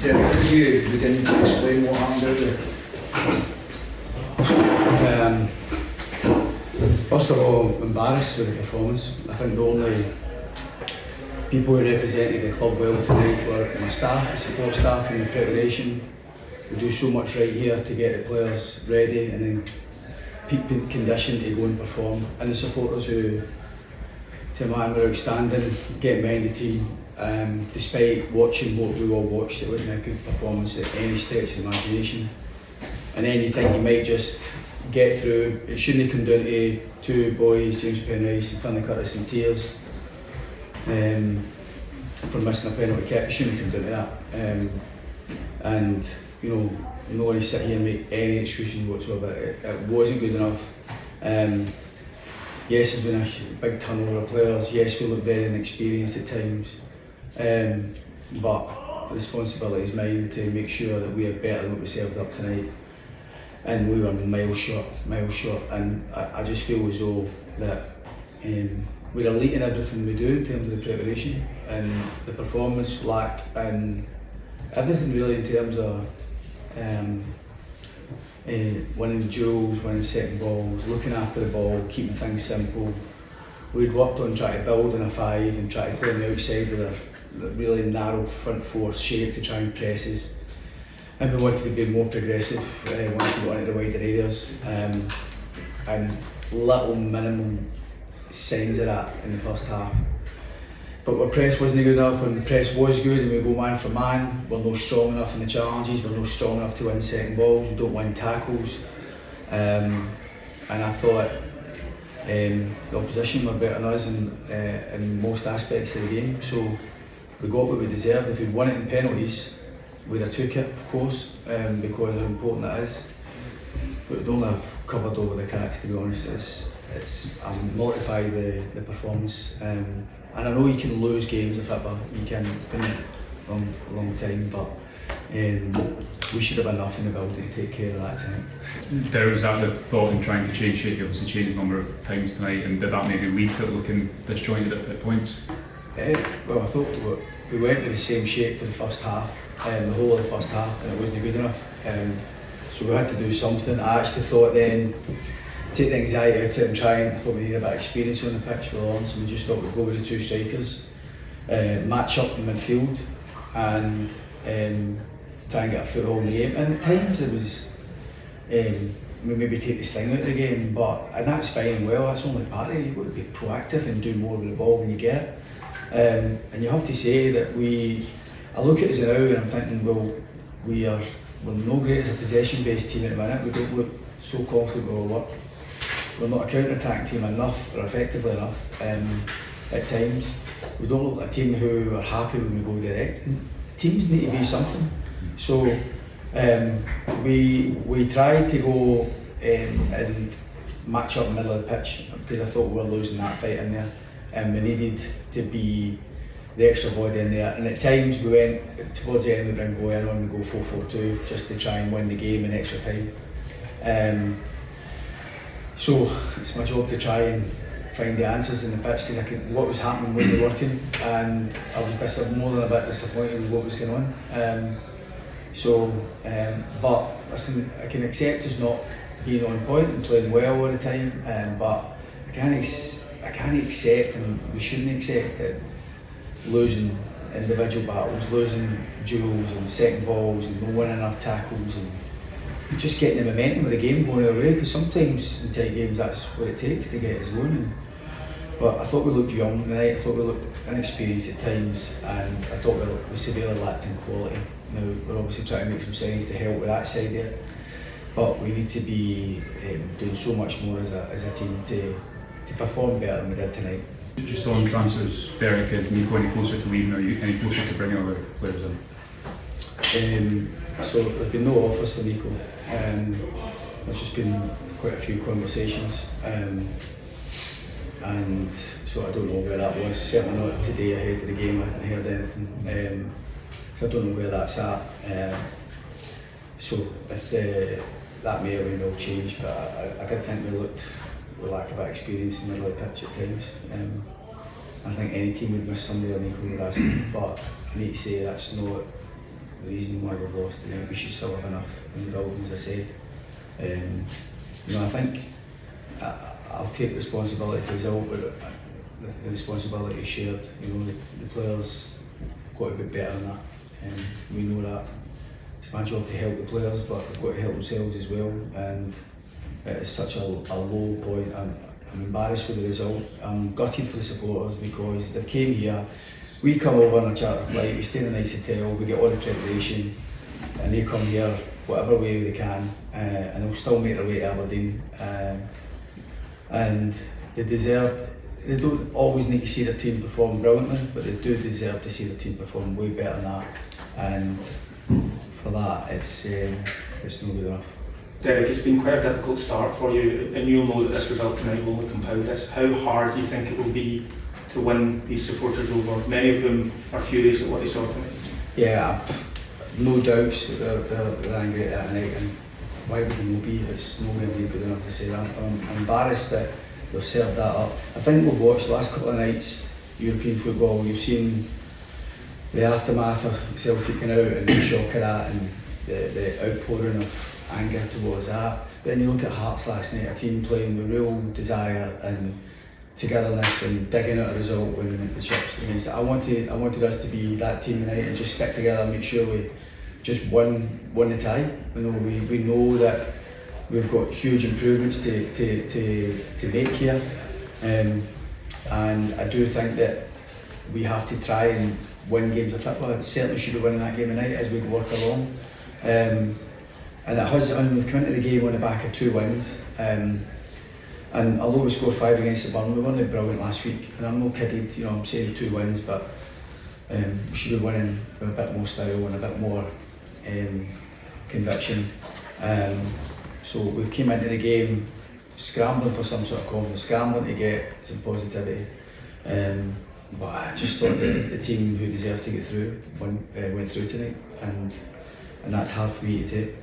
Derek, could you begin to explain what happened out there? First of all, I'm embarrassed with the performance. I think the only people who represented the club well tonight were my staff, the support staff and the preparation. We do so much right here to get the players ready and in peak condition to go and perform. And the supporters who, to my mind, were outstanding, getting behind the team. Despite watching what we all watched, it wasn't a good performance at any stretch of the imagination. And then you think you might just get through. It shouldn't have come down to two boys, James Penrice and Findlay Curtis, in tears for missing a penalty kick. It shouldn't have come down to that. And you know, I'm not going to sit here and make any excuses whatsoever. It wasn't good enough. Yes, there's been a big turnover of players. Yes, we look very inexperienced at times. But the responsibility is mine to make sure that we are better than what we served up tonight. And we were miles short. And I just feel as though that we're elite in everything we do in terms of the preparation, and the performance lacked in everything really, in terms of winning duels, winning second balls, looking after the ball, keeping things simple. We'd worked on trying to build in a five and try to play on the outside with a really narrow front four shape to try and press us. And we wanted to be more progressive once we got into the wider areas, and little minimum signs of that in the first half. But our press wasn't good enough. When the press was good and we go man for man, we're not strong enough in the challenges, we're not strong enough to win second balls, we don't win tackles. And I thought the opposition were better than us in most aspects of the game. So we got what we deserved. If we'd won it in penalties, we'd have took it, of course, because of how important it is. But we don't have covered over the cracks, to be honest. I'm mortified with the performance. And I know you can lose games of football, you can been a long time, but we should have enough in the building to take care of that tonight. There was that the thought in trying to change shape. You obviously changed a number of times tonight, and did that maybe lead to it looking disjointed at points? Well, I thought we went with the same shape for the first half, the whole of the first half, and it wasn't good enough. So we had to do something. I actually thought then, take the anxiety out of it and try, and I thought we needed a bit of experience on the pitch with Lawrence, and we just thought we'd go with the two strikers, match up in midfield and try and get a foothold in the game. And at times it was, we maybe take the sting out of the game, and that's fine and well, that's only part of it. You've got to be proactive and do more with the ball when you get it. And you have to say that I look at us now and I'm thinking, well, we're no great as a possession-based team at the minute. We don't look so confident with our work. We're not a counter-attack team enough, or effectively enough, at times. We don't look like a team who are happy when we go direct. And teams need to be something. So we tried to go and match up in the middle of the pitch, because I thought we were losing that fight in there. And we needed to be the extra body in there. And at times we went, towards the end we bring Boy in on, we go 4-4-2, just to try and win the game in extra time. So it's my job to try and find the answers in the pitch, because what was happening wasn't working, and I was more than a bit disappointed with what was going on. But listen, I can accept us not being on point and playing well all the time, but I can't accept, and we shouldn't accept it, losing individual battles, losing duels and second balls and not winning enough tackles, and just getting the momentum of the game going our way, because sometimes in tight games that's what it takes to get us going. But I thought we looked young tonight, I thought we looked inexperienced at times, and I thought we severely lacked in quality. Now, we're obviously trying to make some signs to help with that side there, but we need to be doing so much more as a team to perform better than we did tonight. Just on transfers, Derek, is Nico any closer to leaving, or are you any closer to bringing other players in? So there's been no offers for Nico. There's just been quite a few conversations, and so I don't know where that was. Certainly not today ahead of the game. I haven't heard anything, so I don't know where that's at. So if that may or may not change, but I did think we lacked a bit of experience in the middle of the pitch at times. I think any team would miss somebody like Nico Rask, but I need to say that's not the reason why we've lost tonight. We should still have enough in the building, as I said. You know, I think I'll take responsibility for the result, but the responsibility is shared. You know, the players got to be better than that, and we know that. It's my job to help the players, but they've got to help themselves as well. And it's such a low point. I'm embarrassed with the result. I'm gutted for the supporters because they've came here. We come over on a charter flight, we stay in a nice hotel, we get all the preparation, and they come here whatever way they can, and they'll still make their way to Aberdeen. And they deserve. They don't always need to see their team perform brilliantly, but they do deserve to see their team perform way better than that. And for that, it's not good enough. Derek, it's been quite a difficult start for you, and you'll know that this result tonight will compound this. How hard do you think it will be to win these supporters over? Many of whom are furious at what they saw tonight. Yeah, no doubts that they're angry at that tonight, and why would they not be? It's nowhere near good enough to say that. I'm embarrassed that they've served that up. I think we've watched the last couple of nights European football. You've seen the aftermath of Celtic going out and the shock of that, and the outpouring of anger towards that. But then you look at Hearts last night, a team playing with real desire and togetherness and digging out a result when the chips against it. I wanted us to be that team tonight and just stick together and make sure we just won the tie. You know, we know that we've got huge improvements to make here, and I do think that we have to try and win games of football. Certainly should be winning that game tonight as we work along. And it has, and we've come into the game on the back of 2 wins. And although we scored 5 against the Barron, we weren't brilliant last week. And I'm not kidding, you know, I'm saying 2 wins, but we should be winning with a bit more style and a bit more conviction. So we've came into the game scrambling for some sort of confidence, scrambling to get some positivity. But I just thought the team who deserved to get through went through tonight, and that's hard for me to take.